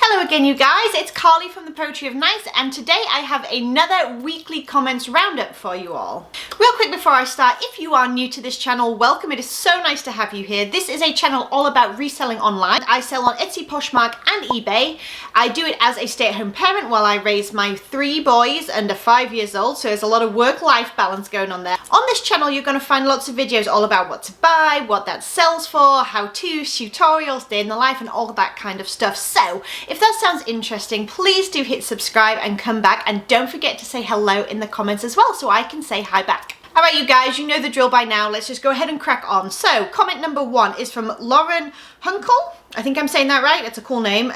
Hello again, you guys. It's Carly from the Poetry of Nice, and today I have another weekly comments roundup for you all. Real quick before I start, if you are new to this channel, welcome. It is so nice to have you here. This is a channel all about reselling online. I sell on Etsy, Poshmark and eBay. I do it as a stay-at-home parent while I raise my 3 boys under 5 years old, so there's a lot of work-life balance going on there. On this channel, you're going to find lots of videos all about what to buy, what that sells for, how-to, tutorials, day in the life, and all that kind of stuff. So if that sounds interesting, please do hit subscribe and come back, and don't forget to say hello in the comments as well so I can say hi back. Alright, you guys, you know the drill by now. Let's just go ahead and crack on. So comment number 1 is from Lauren Hunkel. I think I'm saying that right. It's a cool name.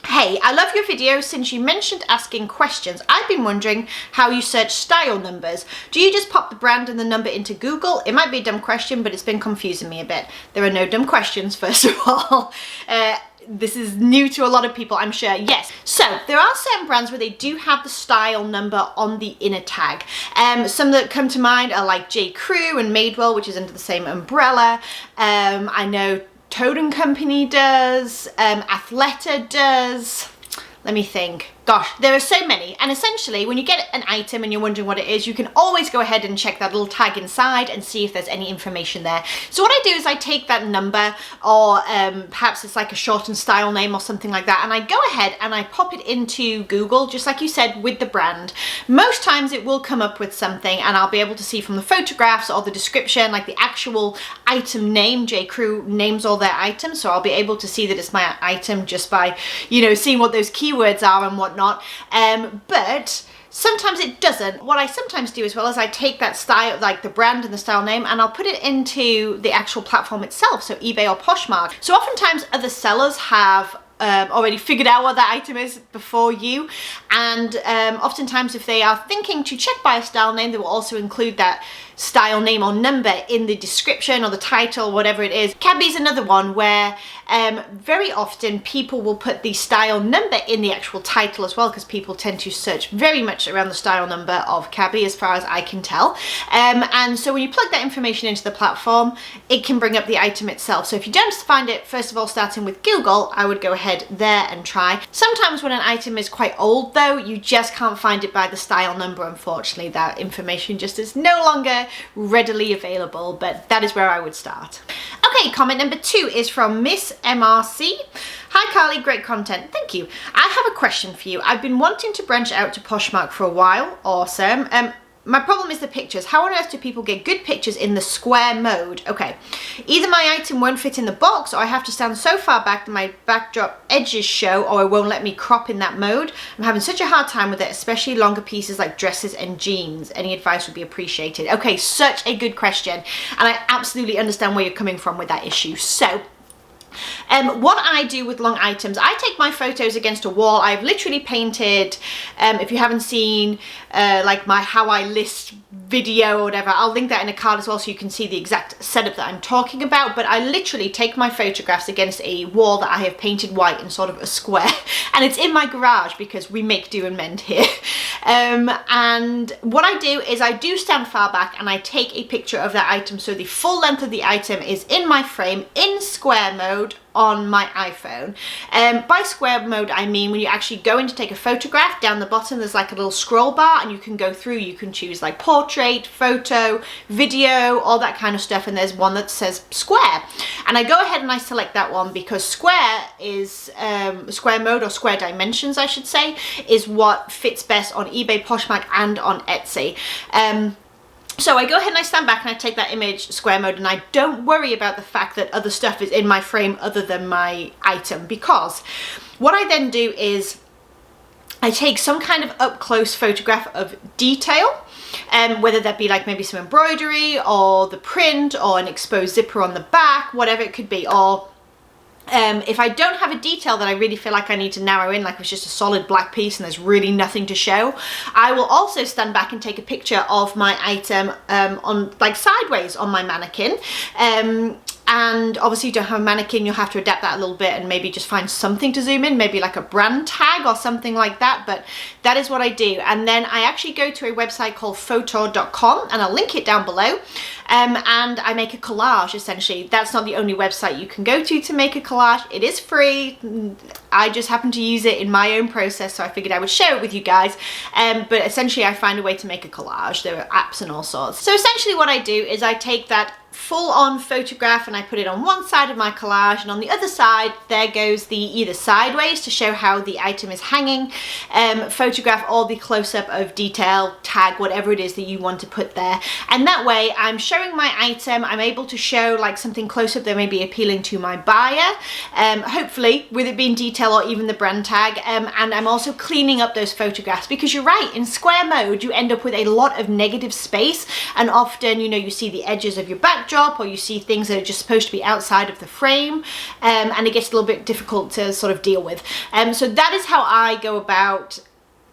Hey, I love your video. Since you mentioned asking questions, I've been wondering how you search style numbers. Do you just pop the brand and the number into Google? It might be a dumb question, but it's been confusing me a bit. There are no dumb questions, first of all. This is new to a lot of people, I'm sure. Yes. So there are certain brands where they do have the style number on the inner tag. Some that come to mind are like J. Crew and Madewell, which is under the same umbrella. I know Toad & Company does, Athleta does. Let me think. Gosh, there are so many, and essentially when you get an item and you're wondering what it is, you can always go ahead and check that little tag inside and see if there's any information there. So what I do is I take that number, or perhaps it's like a shortened style name or something like that, and I go ahead and I pop it into Google, just like you said, with the brand. Most times it will come up with something, and I'll be able to see from the photographs or the description, like the actual item name. J. Crew names all their items, so I'll be able to see that it's my item just by, you know, seeing what those keywords are and what not, but sometimes it doesn't. What I sometimes do as well is I take that style, like the brand and the style name, and I'll put it into the actual platform itself, so eBay or Poshmark. So oftentimes other sellers have already figured out what that item is before you, and oftentimes if they are thinking to check by a style name, they will also include that style name or number in the description or the title, whatever it is. Cabby is another one where very often people will put the style number in the actual title as well, because people tend to search very much around the style number of Cabby, as far as I can tell. And so when you plug that information into the platform, it can bring up the item itself. So if you don't find it, first of all, starting with Google, I would go ahead there and try. Sometimes when an item is quite old though, you just can't find it by the style number, unfortunately. That information just is no longer readily available, but that is where I would start. Okay, comment number 2 is from Miss MRC. Hi Carly, great content. Thank you. I have a question for you. I've been wanting to branch out to Poshmark for a while. Awesome. My problem is the pictures. How on earth do people get good pictures in the square mode? Okay, either my item won't fit in the box, or I have to stand so far back that my backdrop edges show, or it won't let me crop in that mode. I'm having such a hard time with it, especially longer pieces like dresses and jeans. Any advice would be appreciated. Okay, such a good question, and I absolutely understand where you're coming from with that issue. So what I do with long items, I take my photos against a wall. I've literally painted, if you haven't seen like my how I list video or whatever, I'll link that in a card as well so you can see the exact setup that I'm talking about. But I literally take my photographs against a wall that I have painted white in sort of a square, and it's in my garage because we make do and mend here. And what I do is I do stand far back and I take a picture of that item, so the full length of the item is in my frame in square mode on my iPhone. By square mode, I mean when you actually go in to take a photograph, down the bottom there's like a little scroll bar, and you can go through, you can choose like portrait, photo, video, all that kind of stuff, and there's one that says square, and I go ahead and I select that one because square is square mode, or square dimensions I should say, is what fits best on eBay, Poshmark and on Etsy. So I go ahead and I stand back and I take that image square mode, and I don't worry about the fact that other stuff is in my frame other than my item, because what I then do is I take some kind of up close photograph of detail, whether that be like maybe some embroidery or the print or an exposed zipper on the back, whatever it could be, or if I don't have a detail that I really feel like I need to narrow in, like it's just a solid black piece and there's really nothing to show, I will also stand back and take a picture of my item on like sideways on my mannequin. and obviously you don't have a mannequin, you'll have to adapt that a little bit and maybe just find something to zoom in, maybe like a brand tag or something like that, but that is what I do. And then I actually go to a website called photo.com, and I'll link it down below, and I make a collage essentially. That's not the only website you can go to make a collage. It is free. I just happen to use it in my own process, so I figured I would share it with you guys. But essentially I find a way to make a collage. There are apps and all sorts. So essentially what I do is I take that full-on photograph and I put it on one side of my collage, and on the other side there goes the either sideways to show how the item is hanging photograph, or the close-up of detail, tag, whatever it is that you want to put there. And that way I'm showing my item, I'm able to show like something close-up that may be appealing to my buyer, hopefully with it being detail or even the brand tag, and I'm also cleaning up those photographs, because you're right, in square mode you end up with a lot of negative space, and often, you know, you see the edges of your backdrop, or you see things that are just supposed to be outside of the frame, and it gets a little bit difficult to sort of deal with. So that is how I go about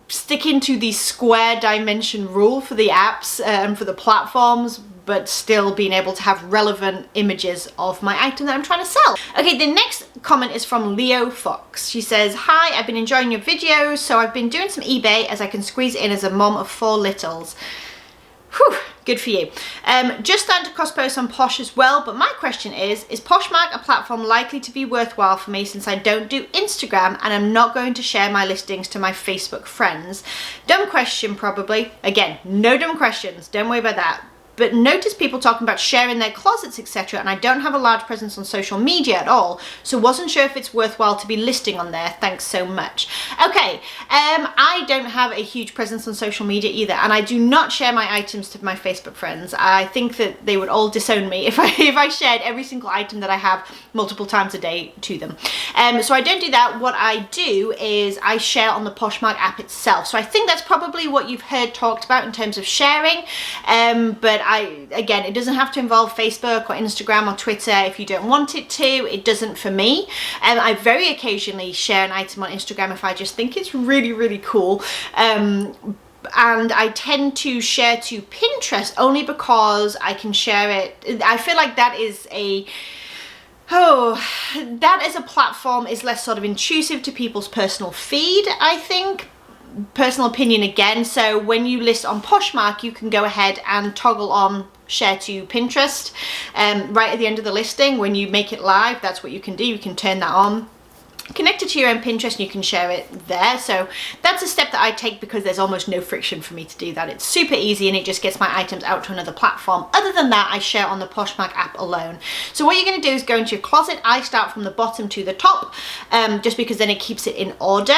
sticking to the square dimension rule for the apps and for the platforms, but still being able to have relevant images of my item that I'm trying to sell. Okay, the next comment is from Leo Fox. She says, "Hi, I've been enjoying your videos, so I've been doing some eBay as I can squeeze it in as a mom of 4 littles." Whew, good for you. Just starting to cross post on Posh as well, but my question is Poshmark a platform likely to be worthwhile for me, since I don't do Instagram and I'm not going to share my listings to my Facebook friends? Dumb question probably. Again, no dumb questions, don't worry about that. But notice people talking about sharing their closets, etc., and I don't have a large presence on social media at all, so wasn't sure if it's worthwhile to be listing on there. Thanks so much. Okay, I don't have a huge presence on social media either, and I do not share my items to my Facebook friends. I think that they would all disown me if I shared every single item that I have multiple times a day to them. So I don't do that. What I do is I share on the Poshmark app itself. So I think that's probably what you've heard talked about in terms of sharing, but again, it doesn't have to involve Facebook or Instagram or Twitter if you don't want it to. It doesn't for me. I very occasionally share an item on Instagram if I just think it's really, really cool. And I tend to share to Pinterest only because I can share it. I feel like that is a that as a platform is less sort of intrusive to people's personal feed, I think. Personal opinion again. So when you list on Poshmark, you can go ahead and toggle on share to Pinterest right at the end of the listing. When you make it live, that's what you can do. You can turn that on, connect it to your own Pinterest, and you can share it there. So that's a step that I take because there's almost no friction for me to do that. It's super easy and it just gets my items out to another platform. Other than that, I share on the Poshmark app alone. So what you're going to do is go into your closet. I start from the bottom to the top, just because then it keeps it in order.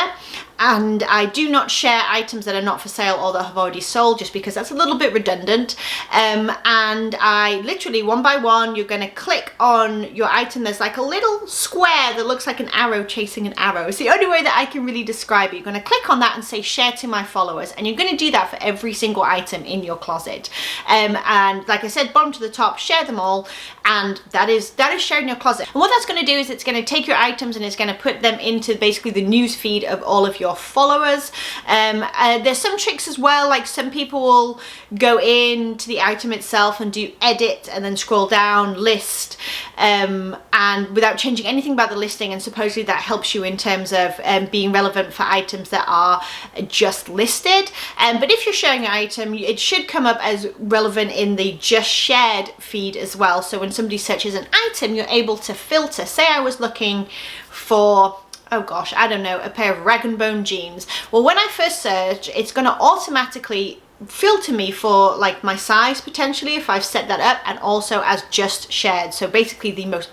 And I do not share items that are not for sale or that have already sold, just because that's a little bit redundant. And I literally, one by one, you're going to click on your item. There's like a little square that looks like an arrow chasing an arrow. It's the only way that I can really describe it. You're going to click on that and say share to my followers, and you're going to do that for every single item in your closet. And like I said, bottom to the top, share them all, and that is sharing your closet. And what that's going to do is it's going to take your items and it's going to put them into basically the news feed of all of your followers. There's some tricks as well, like some people will go into the item itself and do edit and then scroll down, list, and without changing anything about the listing, and supposedly that helps you in terms of being relevant for items that are just listed. But if you're sharing an item, it should come up as relevant in the just shared feed as well. So when somebody searches an item, you're able to filter. Say I was looking for, oh gosh, I don't know, a pair of rag and bone jeans. Well, when I first search, it's going to automatically filter me for like my size potentially if I've set that up, and also as just shared. So basically the most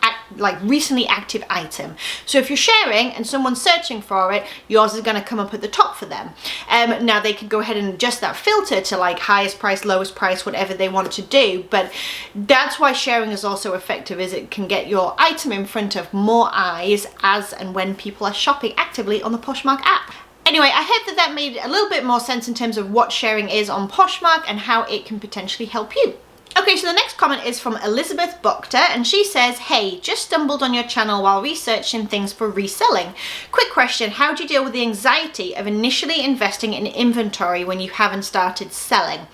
recently active item. So if you're sharing and someone's searching for it, yours is going to come up at the top for them. Now they could go ahead and adjust that filter to like highest price, lowest price, whatever they want to do. But that's why sharing is also effective, is it can get your item in front of more eyes as and when people are shopping actively on the Poshmark app. Anyway, I hope that made a little bit more sense in terms of what sharing is on Poshmark and how it can potentially help you. Okay, so the next comment is from Elizabeth Bokta, and she says, "Hey, just stumbled on your channel while researching things for reselling. Quick question, how do you deal with the anxiety of initially investing in inventory when you haven't started selling?"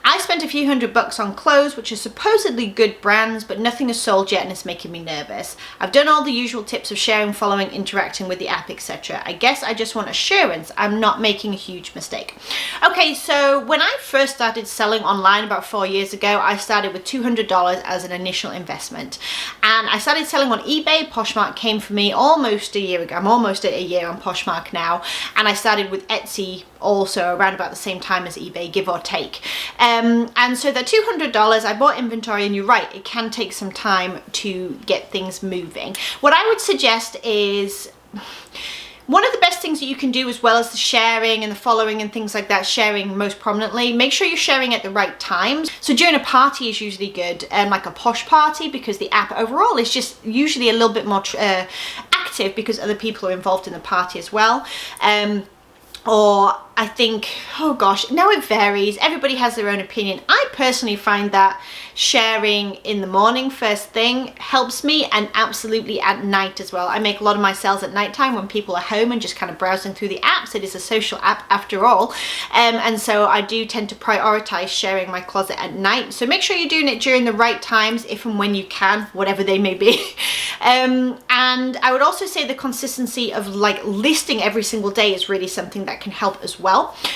I spent a few $100 on clothes, which are supposedly good brands, but nothing is sold yet and it's making me nervous. I've done all the usual tips of sharing, following, interacting with the app, etc. I guess I just want assurance I'm not making a huge mistake. Okay, so when I first started selling online about 4 years ago, I started with $200 as an initial investment. And I started selling on eBay. Poshmark came for me almost a year ago. I'm almost at a year on Poshmark now. And I started with Etsy also around about the same time as eBay, give or take. And so the $200, I bought inventory, and you're right, it can take some time to get things moving. What I would suggest is, one of the best things that you can do, as well as the sharing and the following and things like that, sharing most prominently, make sure you're sharing at the right times. So during a party is usually good, like a posh party, because the app overall is just usually a little bit more active because other people are involved in the party as well. Or I think, oh gosh, now it varies. Everybody has their own opinion. I personally find that sharing in the morning first thing helps me, and absolutely at night as well. I make a lot of my sales at nighttime when people are home and just kind of browsing through the apps. It is a social app after all. And so I do tend to prioritize sharing my closet at night. So make sure you're doing it during the right times, if and when you can, whatever they may be. And I would also say the consistency of like listing every single day is really something that can help as well.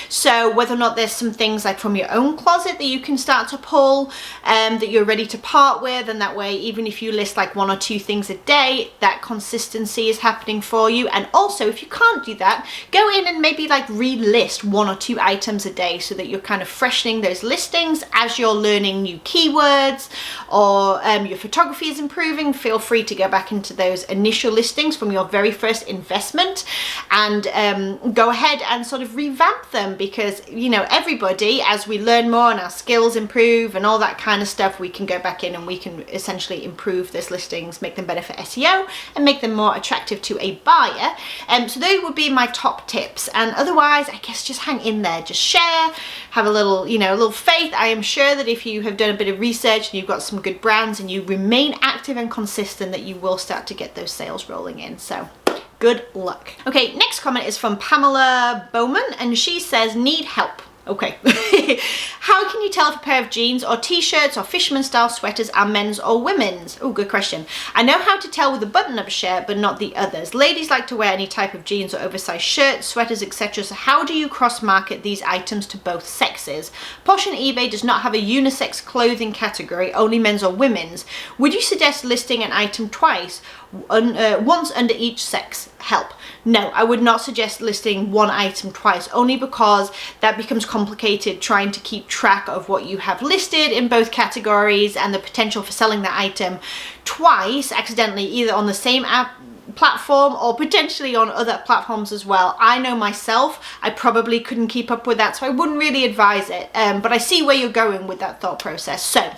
So whether or not there's some things like from your own closet that you can start to pull, that you're ready to part with, and that way even if you list like 1 or 2 things a day, that consistency is happening for you. And also, if you can't do that, go in and maybe like relist 1 or 2 items a day, so that you're kind of freshening those listings as you're learning new keywords, or your photography is improving. Feel free to go back into those initial listings from your very first investment and go ahead and sort of revamp them, because you know, everybody, as we learn more and our skills improve and all that kind of stuff, we can go back in and we can essentially improve those listings, make them better for SEO, and make them more attractive to a buyer. So those would be my top tips. And otherwise, I guess just hang in there, just share, have a little, you know, a little faith. I am sure that if you have done a bit of research and you've got some good brands and you remain active and consistent, that you will start to get those sales rolling in. So good luck. Okay, next comment is from Pamela Bowman, and she says, need help. Okay. How can you tell if a pair of jeans or t-shirts or fisherman style sweaters are men's or women's? Oh, good question. I know how to tell with a button-up shirt, but not the others. Ladies like to wear any type of jeans or oversized shirts, sweaters, etc. So how do you cross-market these items to both sexes? Posh and eBay does not have a unisex clothing category, only men's or women's. Would you suggest listing an item twice, once under each sex? Help. No, I would not suggest listing one item twice, only because that becomes complicated trying to keep track of what you have listed in both categories, and the potential for selling that item twice accidentally, either on the same app platform or potentially on other platforms as well. I know myself, I probably couldn't keep up with that, so I wouldn't really advise it, but I see where you're going with that thought process. So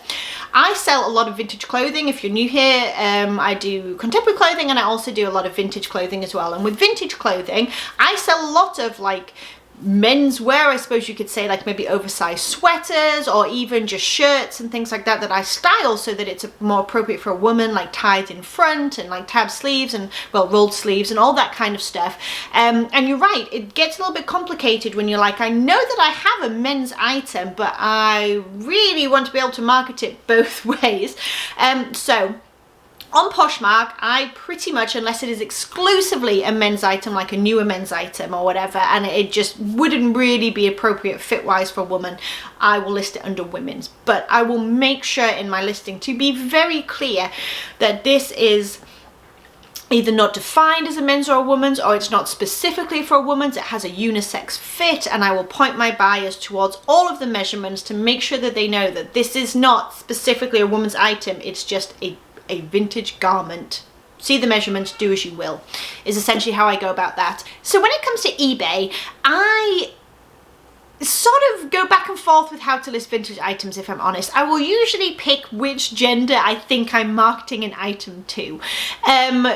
I sell a lot of vintage clothing. If you're new here, I do contemporary clothing, and I also do a lot of vintage clothing as well. And with vintage clothing, I sell a lot of like menswear, I suppose you could say, like maybe oversized sweaters or even just shirts and things like that, that I style so that it's more appropriate for a woman, like tied in front and like tab sleeves and, well, rolled sleeves and all that kind of stuff. And you're right, it gets a little bit complicated when you're like, I know that I have a men's item, but I really want to be able to market it both ways. So on Poshmark, I pretty much, unless it is exclusively a men's item, like a newer men's item or whatever, and it just wouldn't really be appropriate fit-wise for a woman, I will list it under women's. But I will make sure in my listing to be very clear that this is either not defined as a men's or a woman's, or it's not specifically for a woman's, it has a unisex fit, and I will point my buyers towards all of the measurements to make sure that they know that this is not specifically a woman's item, it's just a vintage garment. See the measurements, do as you will, is essentially how I go about that. So when it comes to eBay, I sort of go back and forth with how to list vintage items, if I'm honest. I will usually pick which gender I think I'm marketing an item to.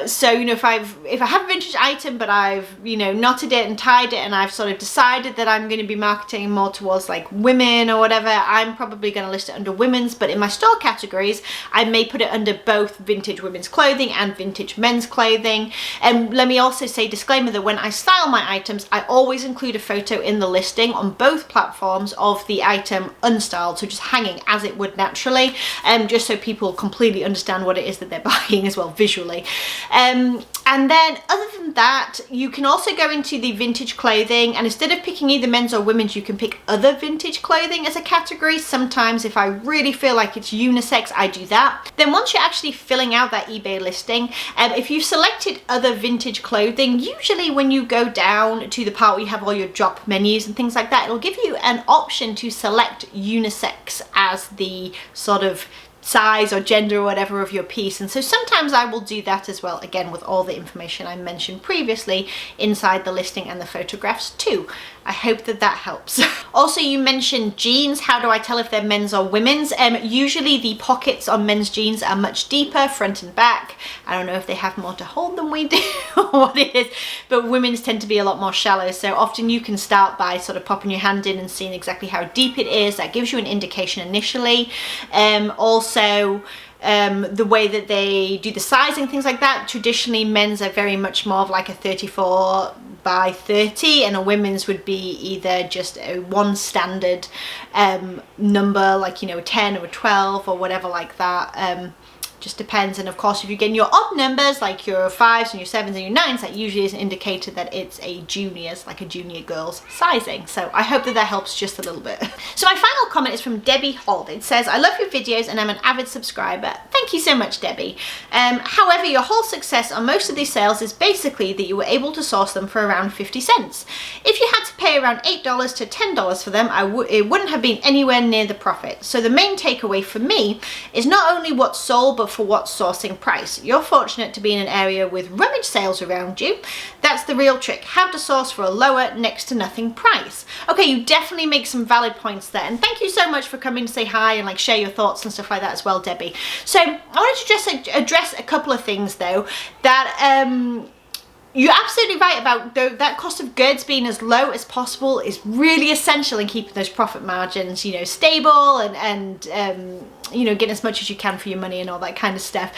So, you know, if I have a vintage item, but I've, you know, knotted it and tied it, and I've sort of decided that I'm going to be marketing more towards like women or whatever, I'm probably going to list it under women's. But in my store categories, I may put it under both vintage women's clothing and vintage men's clothing. And let me also say, disclaimer, that when I style my items, I always include a photo in the listing on both both platforms of the item unstyled, so just hanging as it would naturally, just so people completely understand what it is that they're buying as well visually. And then other than that, you can also go into the vintage clothing, and instead of picking either men's or women's, you can pick other vintage clothing as a category. Sometimes if I really feel like it's unisex, I do that. Then once you're actually filling out that eBay listing, if you've selected other vintage clothing, usually when you go down to the part where you have all your drop menus and things like that, it'll give you an option to select unisex as the sort of size or gender or whatever of your piece. And so sometimes I will do that as well, again with all the information I mentioned previously inside the listing and the photographs too. I hope that that helps. Also, you mentioned jeans. How do I tell if they're men's or women's? Usually the pockets on men's jeans are much deeper, front and back. I don't know if they have more to hold than we do or what it is, but women's tend to be a lot more shallow. So often you can start by sort of popping your hand in and seeing exactly how deep it is. That gives you an indication initially. Also, the way that they do the sizing, things like that. Traditionally, men's are very much more of like a 34 by 30, and a women's would be either just a one standard number, like, you know, a 10 or a 12 or whatever like that. Just depends. And of course, if you're getting your odd numbers like your 5s and your 7s and your 9s, that usually is an indicator that it's a juniors, like a junior girl's sizing. So I hope that that helps just a little bit. So my final comment is from Debbie Holt. It says, I love your videos and I'm an avid subscriber. Thank you so much, Debbie. However, your whole success on most of these sales is basically that you were able to source them for around 50 cents. If you had to pay around $8 to $10 for them, it wouldn't have been anywhere near the profit. So the main takeaway for me is not only what's sold, but for what sourcing price. You're fortunate to be in an area with rummage sales around you. That's the real trick, how to source for a lower, next to nothing price. Okay, you definitely make some valid points there, and thank you so much for coming to say hi and like share your thoughts and stuff like that as well, Debbie. So I wanted to just address a couple of things though, that you're absolutely right about that cost of goods being as low as possible is really essential in keeping those profit margins, you know, stable and you know, getting as much as you can for your money and all that kind of stuff.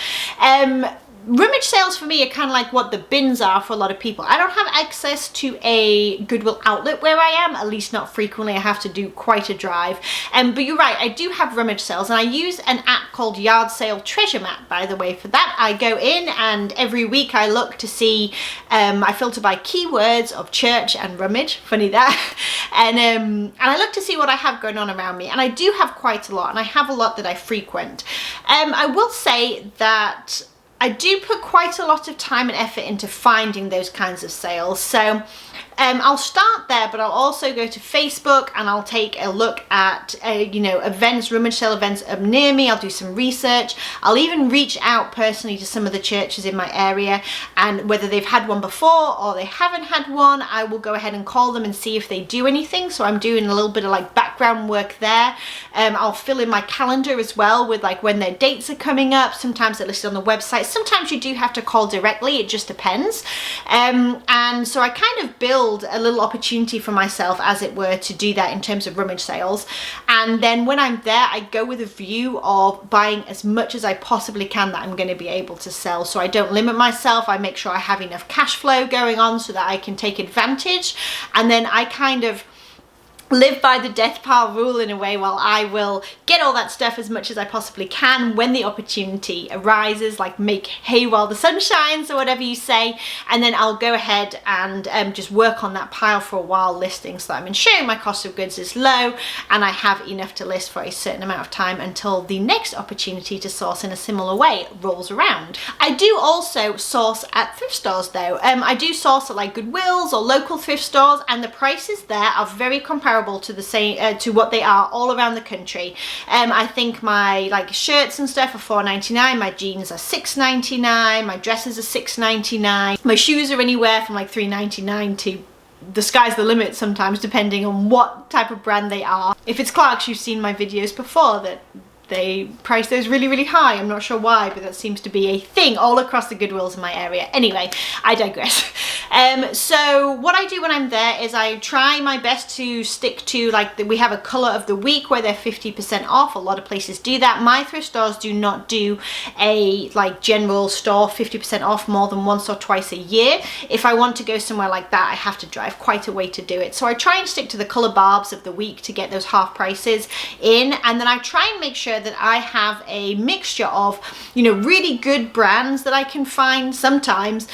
Rummage sales for me are kind of like what the bins are for a lot of people. I don't have access to a Goodwill outlet where I am, at least not frequently. I have to do quite a drive. But you're right, I do have rummage sales, and I use an app called Yard Sale Treasure Map, by the way, for that. I go in and every week I look to see, I filter by keywords of church and rummage, funny that, and I look to see what I have going on around me, and I do have quite a lot, and I have a lot that I frequent. I will say that I do put quite a lot of time and effort into finding those kinds of sales. So I'll start there, but I'll also go to Facebook and I'll take a look at, you know, events, rummage sale events up near me. I'll do some research. I'll even reach out personally to some of the churches in my area, and whether they've had one before or they haven't had one, I will go ahead and call them and see if they do anything. So I'm doing a little bit of like background work there. I'll fill in my calendar as well with like when their dates are coming up. Sometimes they're listed on the website. Sometimes you do have to call directly. It just depends. And so I kind of build a little opportunity for myself, as it were, to do that in terms of rummage sales. And then when I'm there, I go with a view of buying as much as I possibly can that I'm going to be able to sell. So I don't limit myself. I make sure I have enough cash flow going on so that I can take advantage. And then I kind of live by the death pile rule in a way, while I will get all that stuff as much as I possibly can when the opportunity arises, like make hay while the sun shines or whatever you say, and then I'll go ahead and just work on that pile for a while, listing, so that I'm ensuring my cost of goods is low and I have enough to list for a certain amount of time until the next opportunity to source in a similar way rolls around. I do also source at thrift stores though. I do source at like Goodwills or local thrift stores, and the prices there are very comparable to the same to what they are all around the country. I think my like shirts and stuff are $4.99, my jeans are $6.99, my dresses are $6.99, my shoes are anywhere from like $3.99 to the sky's the limit sometimes, depending on what type of brand they are. If it's Clark's, you've seen my videos before that they price those really, really high. I'm not sure why, but that seems to be a thing all across the Goodwills in my area. Anyway, I digress. So what I do when I'm there is I try my best to stick to, like, we have a color of the week where they're 50% off. A lot of places do that. My thrift stores do not do a like general store 50% off more than once or twice a year. If I want to go somewhere like that, I have to drive quite a way to do it. So I try and stick to the color barbs of the week to get those half prices in, and then I try and make sure that I have a mixture of, you know, really good brands that I can find sometimes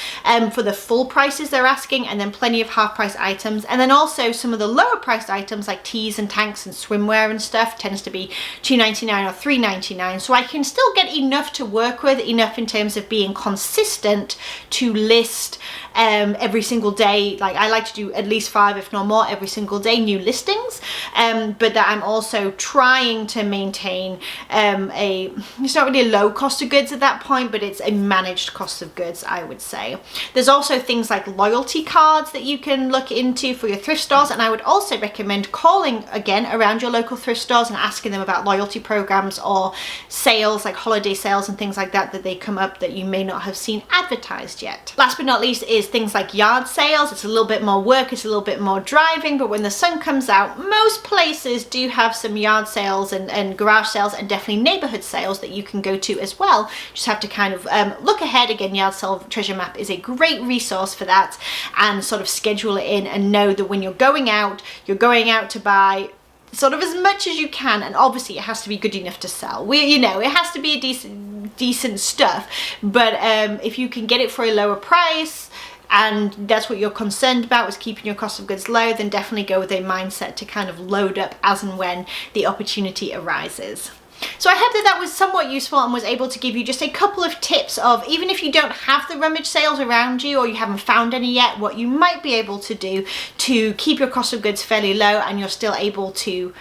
for the full prices they're asking, and then plenty of half price items, and then also some of the lower priced items like tees and tanks and swimwear and stuff tends to be $2.99 or $3.99, so I can still get enough to work with, enough in terms of being consistent to list every single day. Like, I like to do at least 5 if not more every single day new listings, but that I'm also trying to maintain it's not really a low cost of goods at that point, but it's a managed cost of goods, I would say. There's also things like loyalty cards that you can look into for your thrift stores, and I would also recommend calling again around your local thrift stores and asking them about loyalty programs or sales, like holiday sales and things like that they come up that you may not have seen advertised yet. Last but not least is things like yard sales. It's a little bit more work, it's a little bit more driving, but when the sun comes out, most places do have some yard sales and garage sales, and definitely neighborhood sales that you can go to as well. Just have to kind of look ahead. Again, Yard Sale Treasure Map is a great resource for that, and sort of schedule it in and know that when you're going out to buy sort of as much as you can, and obviously it has to be good enough to sell. You know, it has to be a decent stuff, but if you can get it for a lower price and that's what you're concerned about, is keeping your cost of goods low, then definitely go with a mindset to kind of load up as and when the opportunity arises. So I hope that that was somewhat useful and was able to give you just a couple of tips of, even if you don't have the rummage sales around you or you haven't found any yet, what you might be able to do to keep your cost of goods fairly low and you're still able to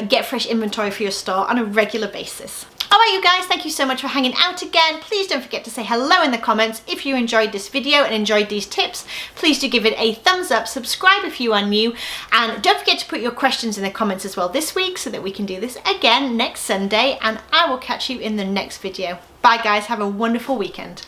get fresh inventory for your store on a regular basis. Alright you guys, thank you so much for hanging out again. Please don't forget to say hello in the comments if you enjoyed this video and enjoyed these tips. Please do give it a thumbs up, subscribe if you are new, and don't forget to put your questions in the comments as well this week so that we can do this again next Sunday, and I will catch you in the next video. Bye guys, have a wonderful weekend.